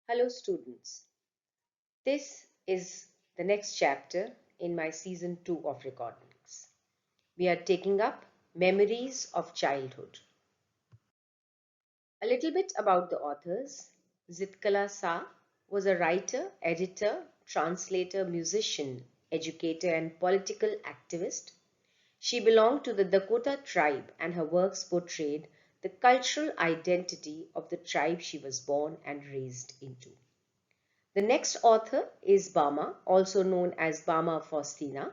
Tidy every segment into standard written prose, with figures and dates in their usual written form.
Hello, students. This is the next chapter in my season 2 of recordings. We are taking up memories of childhood. A little bit about the authors. Zitkala Sa was a writer, editor, translator, musician, educator, and political activist. She belonged to the Dakota tribe, and her works portrayed the cultural identity of the tribe she was born and raised into. The next author is Bama, also known as Bama Faustina.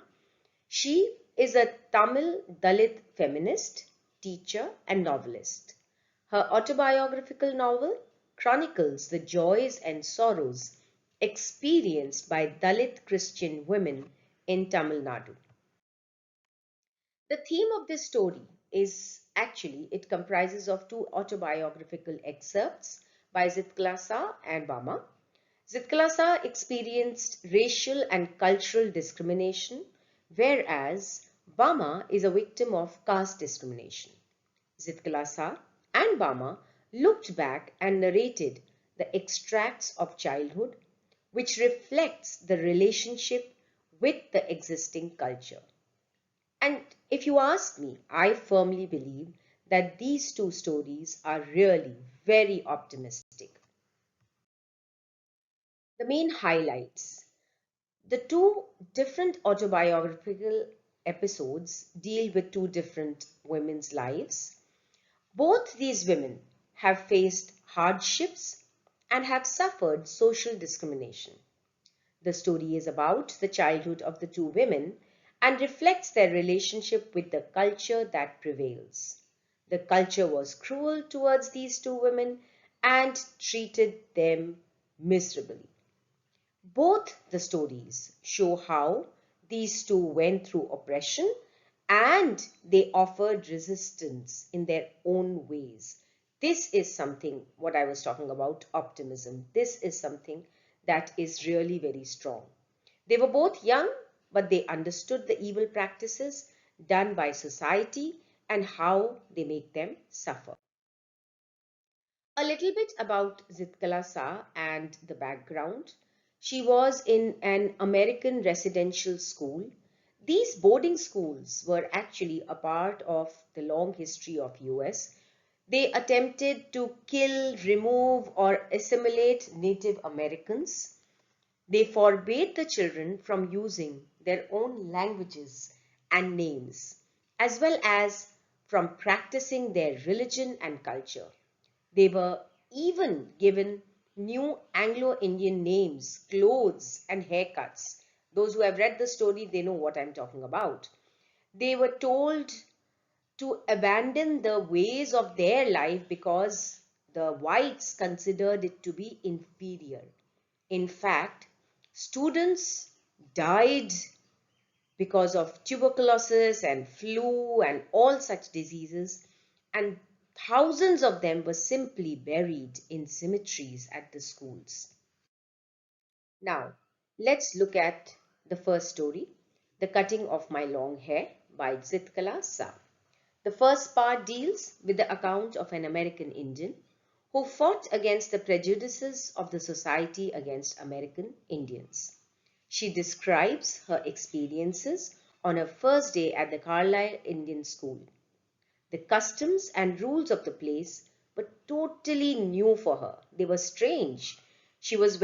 She is a Tamil Dalit feminist, teacher, and novelist. Her autobiographical novel chronicles the joys and sorrows experienced by Dalit Christian women in Tamil Nadu. The theme of this story is actually, it comprises of two autobiographical excerpts by Zitklasa and Bama. Zitklasa experienced racial and cultural discrimination, whereas Bama is a victim of caste discrimination. Zitklasa and Bama looked back and narrated the extracts of childhood, which reflects the relationship with the existing culture. And if you ask me, I firmly believe that these two stories are really very optimistic. The main highlights. The two different autobiographical episodes deal with two different women's lives. Both these women have faced hardships and have suffered social discrimination. The story is about the childhood of the two women and reflects their relationship with the culture that prevails. The culture was cruel towards these two women and treated them miserably. Both the stories show how these two went through oppression and they offered resistance in their own ways. This is something, what I was talking about, optimism. This is something that is really very strong. They were both young, but they understood the evil practices done by society and how they make them suffer. A little bit about Zitkala Sa and the background. She was in an American residential school. These boarding schools were actually a part of the long history of US. They attempted to kill, remove, or assimilate Native Americans. They forbade the children from using their own languages and names, as well as from practicing their religion and culture. They were even given new Anglo-Indian names, clothes, and haircuts. Those who have read the story, they know what I'm talking about. They were told to abandon the ways of their life because the whites considered it to be inferior. In fact, students died because of tuberculosis and flu and all such diseases, and thousands of them were simply buried in cemeteries at the schools. Now, let's look at the first story, The Cutting of My Long Hair by Zitkala Sa. The first part deals with the account of an American Indian who fought against the prejudices of the society against American Indians. She describes her experiences on her first day at the Carlisle Indian School. The customs and rules of the place were totally new for her. They were strange. She was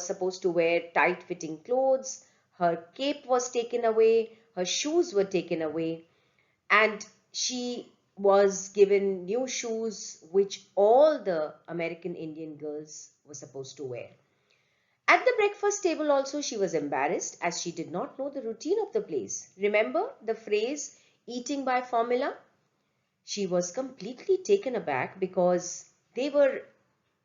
supposed to wear tight-fitting clothes. Her cape was taken away. Her shoes were taken away, and she was given new shoes which all the American Indian girls were supposed to wear. At the breakfast table also she was embarrassed as she did not know the routine of the place. Remember the phrase eating by formula? She was completely taken aback because they were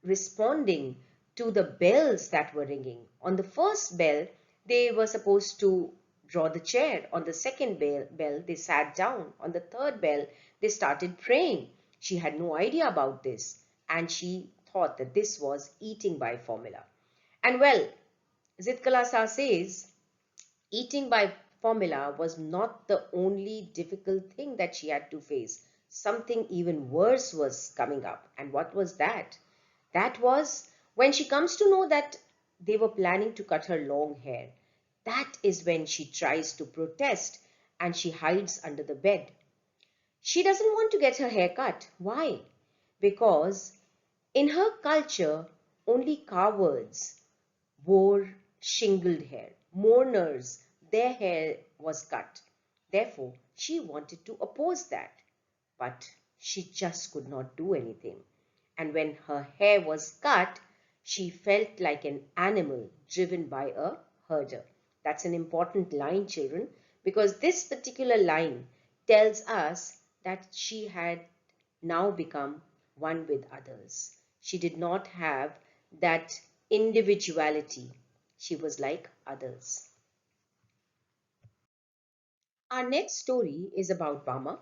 responding to the bells that were ringing. On the first bell, they were supposed to draw the chair. On the second bell, they sat down. On the third bell, they started praying. She had no idea about this, and she thought that this was eating by formula. And well, Zitkalasa says eating by formula was not the only difficult thing that she had to face. Something even worse was coming up. And what was that? That was When she comes to know that they were planning to cut her long hair, that is when she tries to protest and she hides under the bed. She doesn't want to get her hair cut. Why? Because in her culture, only cowards wore shingled hair. Mourners, their hair was cut. Therefore, she wanted to oppose that. But she just could not do anything. And when her hair was cut, she felt like an animal driven by a herder. That's an important line, children, because this particular line tells us that she had now become one with others. She did not have that individuality. She was like others. Our next story is about Bama.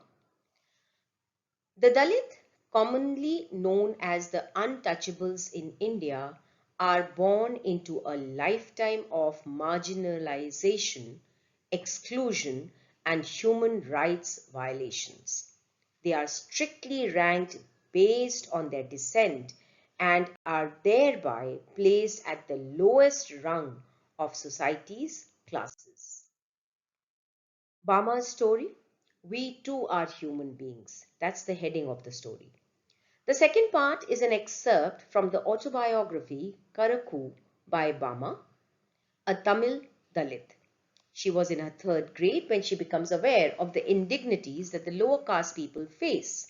The Dalit, commonly known as the untouchables in India, are born into a lifetime of marginalization, exclusion, and human rights violations. They are strictly ranked based on their descent and are thereby placed at the lowest rung of society's classes. Bama's story, We Too Are Human Beings. That's the heading of the story. The second part is an excerpt from the autobiography Karaku by Bama, a Tamil Dalit. She was in her third grade when she becomes aware of the indignities that the lower caste people face.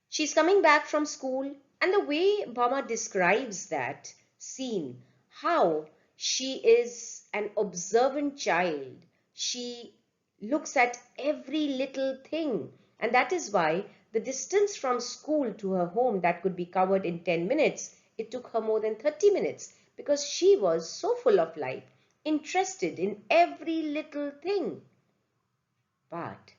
She's coming back from school, and the way Bama describes that scene, how she is an observant child, she looks at every little thing, and that is why the distance from school to her home that could be covered in 10 minutes, it took her more than 30 minutes because she was so full of life, interested in every little thing. But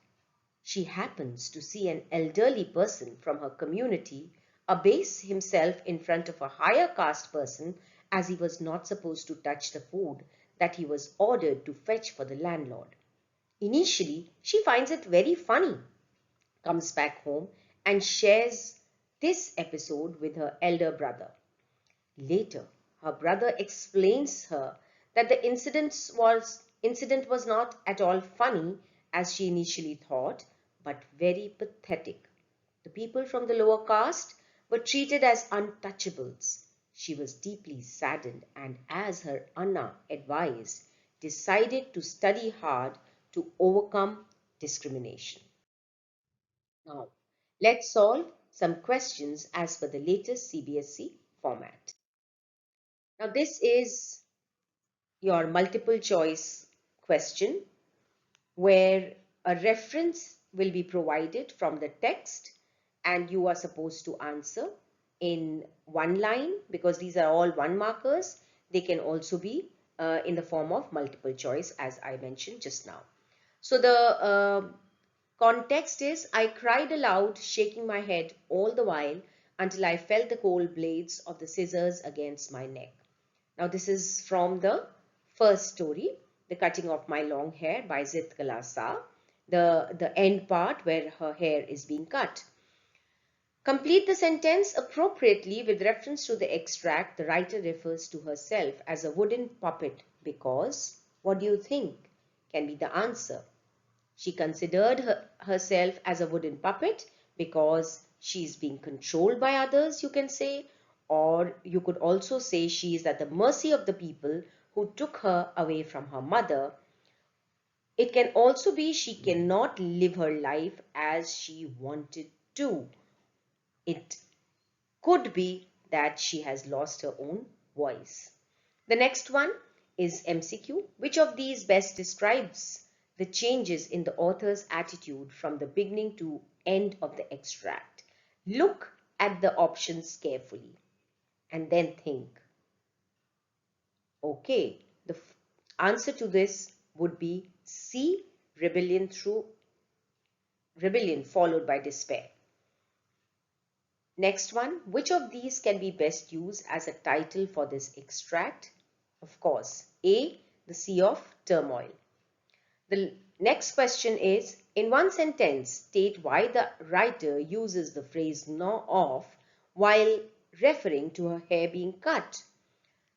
she happens to see an elderly person from her community abase himself in front of a higher caste person as he was not supposed to touch the food that he was ordered to fetch for the landlord. Initially, she finds it very funny, comes back home and shares this episode with her elder brother. Later, her brother explains her that the incident was not at all funny as she initially thought, but very pathetic. The people from the lower caste were treated as untouchables. She was deeply saddened and, as her Anna advised, decided to study hard to overcome discrimination. Now, let's solve some questions as per the latest CBSE format. Now, this is your multiple choice question where a reference will be provided from the text and you are supposed to answer in one line because these are all one markers. They can also be in the form of multiple choice as I mentioned just now. So the context is I cried aloud, shaking my head all the while until I felt the cold blades of the scissors against my neck. Now this is from the first story, The Cutting of My Long Hair by Zit Kalasa, the end part where her hair is being cut. Complete the sentence appropriately with reference to the extract. The writer refers to herself as a wooden puppet because, what do you think can be the answer? She considered herself as a wooden puppet because she's being controlled by others, you can say, or you could also say she is at the mercy of the people who took her away from her mother. It can also be she cannot live her life as she wanted to. It could be that she has lost her own voice. The next one is MCQ. Which of these best describes the changes in the author's attitude from the beginning to end of the extract? Look at the options carefully and then think. Okay, the answer to this would be C, rebellion followed by despair. Next one, which of these can be best used as a title for this extract? Of course, A, the Sea of Turmoil. The next question is, in one sentence, state why the writer uses the phrase gnaw off while referring to her hair being cut.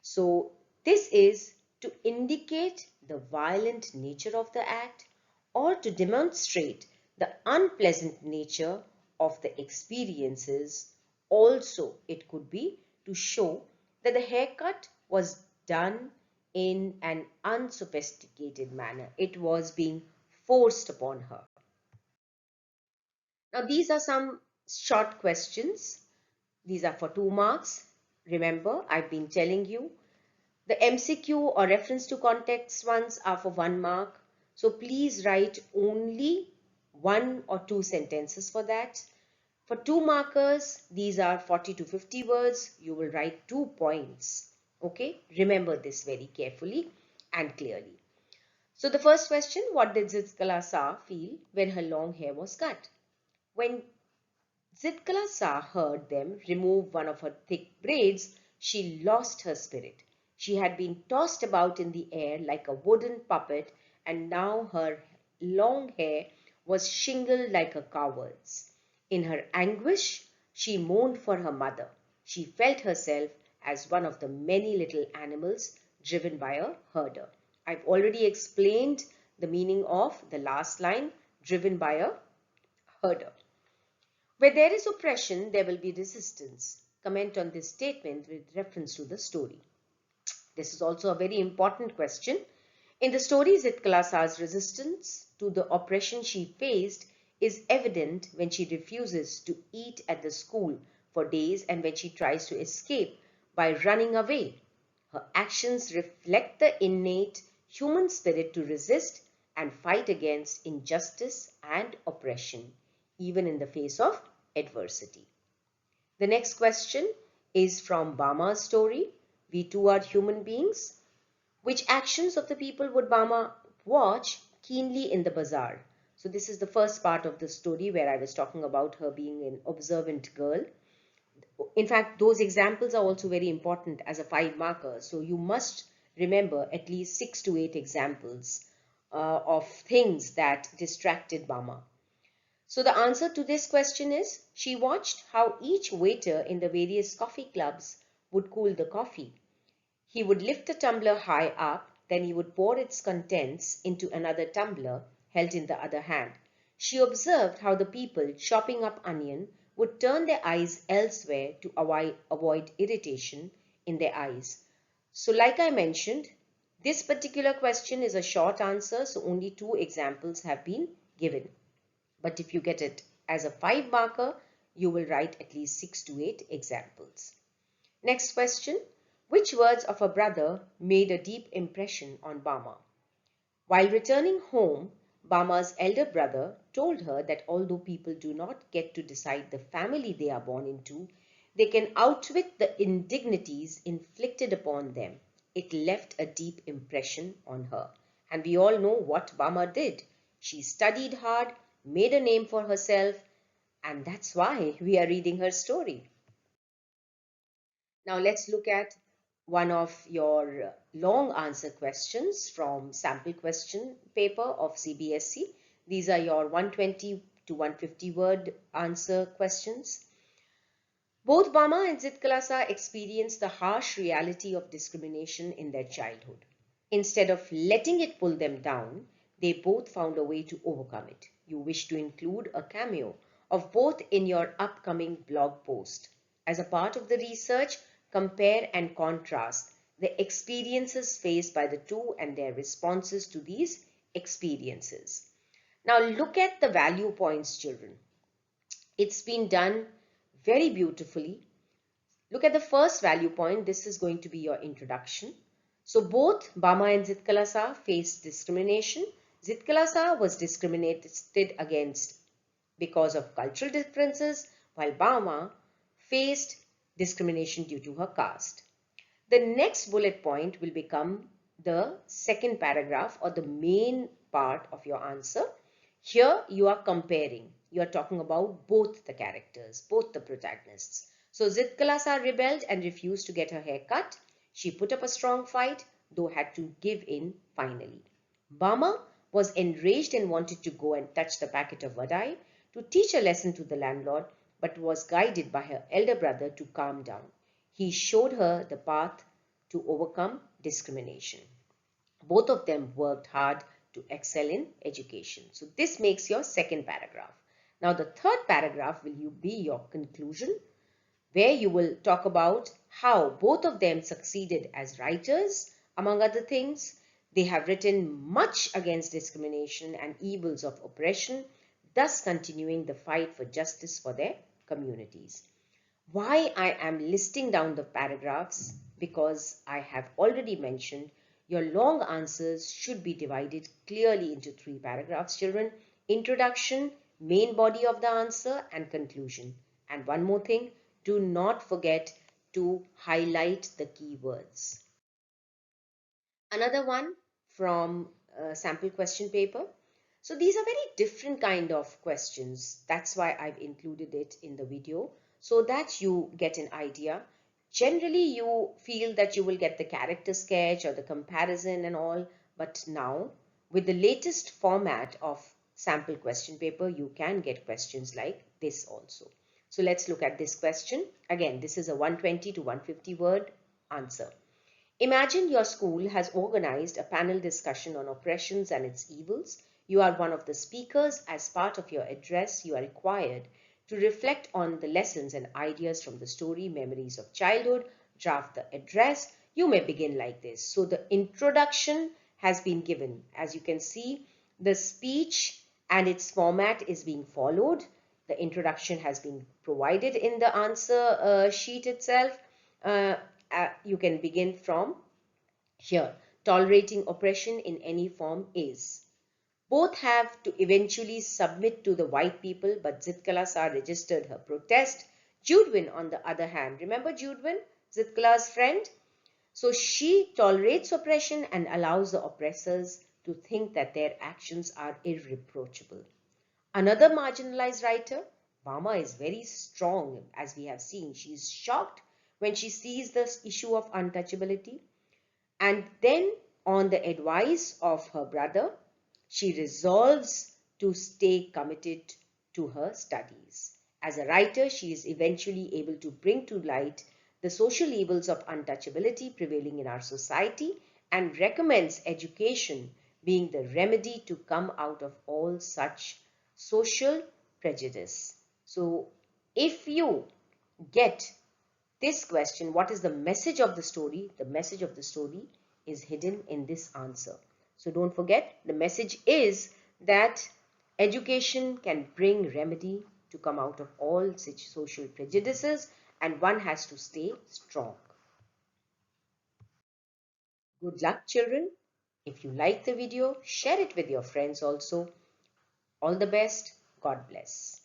So this is to indicate the violent nature of the act or to demonstrate the unpleasant nature of the experiences. Also, it could be to show that the haircut was done in an unsophisticated manner. It was being forced upon her. Now, these are some short questions. These are for 2 marks. Remember, I've been telling you the MCQ or reference to context ones are for 1 mark. So please write only 1 or 2 sentences for that. For 2 markers, these are 40 to 50 words. You will write 2 points. Okay, remember this very carefully and clearly. So the first question, what did Zitkalasa feel when her long hair was cut? When Zitkalasa heard them remove one of her thick braids, she lost her spirit. She had been tossed about in the air like a wooden puppet, and now her long hair was shingled like a coward's. In her anguish, she mourned for her mother. She felt herself as one of the many little animals driven by a herder. I've already explained the meaning of the last line, driven by a herder. Where there is oppression, there will be resistance. Comment on this statement with reference to the story. This is also a very important question. In the story, Zitkalasa's resistance to the oppression she faced is evident when she refuses to eat at the school for days and when she tries to escape by running away. Her actions reflect the innate human spirit to resist and fight against injustice and oppression, even in the face of adversity. The next question is from Bama's story, We Too Are Human Beings. Which actions of the people would Bama watch keenly in the bazaar? So this is the first part of the story where I was talking about her being an observant girl. In fact, those examples are also very important as a 5 marker. So you must remember at least 6 to 8 examples of things that distracted Bama. So the answer to this question is, she watched how each waiter in the various coffee clubs would cool the coffee. He would lift the tumbler high up, then he would pour its contents into another tumbler held in the other hand. She observed how the people chopping up onion would turn their eyes elsewhere to avoid irritation in their eyes. So like I mentioned, this particular question is a short answer, so only 2 examples have been given. But if you get it as a 5 marker, you will write at least 6 to 8 examples. Next question. Which words of her brother made a deep impression on Bama? While returning home, Bama's elder brother told her that although people do not get to decide the family they are born into, they can outwit the indignities inflicted upon them. It left a deep impression on her. And we all know what Bama did. She studied hard, made a name for herself, and that's why we are reading her story. Now let's look at one of your long answer questions from sample question paper of CBSE. These are your 120 to 150 word answer questions. Both Bama and Zitkalasa experienced the harsh reality of discrimination in their childhood. Instead of letting it pull them down, they both found a way to overcome it. You wish to include a cameo of both in your upcoming blog post. As a part of the research, compare and contrast the experiences faced by the two and their responses to these experiences. Now look at the value points, children. It's been done very beautifully. Look at the first value point. This is going to be your introduction. So both Bama and Zitkalasa faced discrimination. Zitkalasa was discriminated against because of cultural differences, while Bama faced discrimination due to her caste. The next bullet point will become the second paragraph or the main part of your answer. Here you are comparing. You are talking about both the characters, both the protagonists. So Zitkalasa rebelled and refused to get her hair cut. She put up a strong fight, though had to give in finally. Bama was enraged and wanted to go and touch the packet of vadai to teach a lesson to the landlord, but was guided by her elder brother to calm down. He showed her the path to overcome discrimination. Both of them worked hard to excel in education. So this makes your second paragraph. Now the third paragraph will be your conclusion, where you will talk about how both of them succeeded as writers. Among other things, they have written much against discrimination and evils of oppression, thus continuing the fight for justice for their communities. Why I am listing down the paragraphs? Because I have already mentioned your long answers should be divided clearly into 3 paragraphs, children. Introduction, main body of the answer, and conclusion. And one more thing, do not forget to highlight the keywords. Another one from sample question paper. So these are very different kind of questions. That's why I've included it in the video so that you get an idea. Generally, you feel that you will get the character sketch or the comparison and all, but now with the latest format of sample question paper, you can get questions like this also. So let's look at this question. Again, this is a 120 to 150 word answer. Imagine your school has organized a panel discussion on oppressions and its evils. You are one of the speakers. As part of your address, you are required to reflect on the lessons and ideas from the story, Memories of Childhood. Draft the address. You may begin like this. So the introduction has been given. As you can see, the speech and its format is being followed. The introduction has been provided in the answer sheet itself. You can begin from here. Tolerating oppression in any form is. Both have to eventually submit to the white people, but Zitkala Sar registered her protest. Judwin, on the other hand, remember Judwin, Zitkala's friend? So she tolerates oppression and allows the oppressors to think that their actions are irreproachable. Another marginalized writer, Bama, is very strong, as we have seen. She is shocked when she sees the issue of untouchability. And then, on the advice of her brother, she resolves to stay committed to her studies. As a writer, she is eventually able to bring to light the social evils of untouchability prevailing in our society and recommends education being the remedy to come out of all such social prejudice. So, if you get this question, what is the message of the story? The message of the story is hidden in this answer. So don't forget, the message is that education can bring remedy to come out of all such social prejudices, and one has to stay strong. Good luck, children. If you like the video, share it with your friends also. All the best. God bless.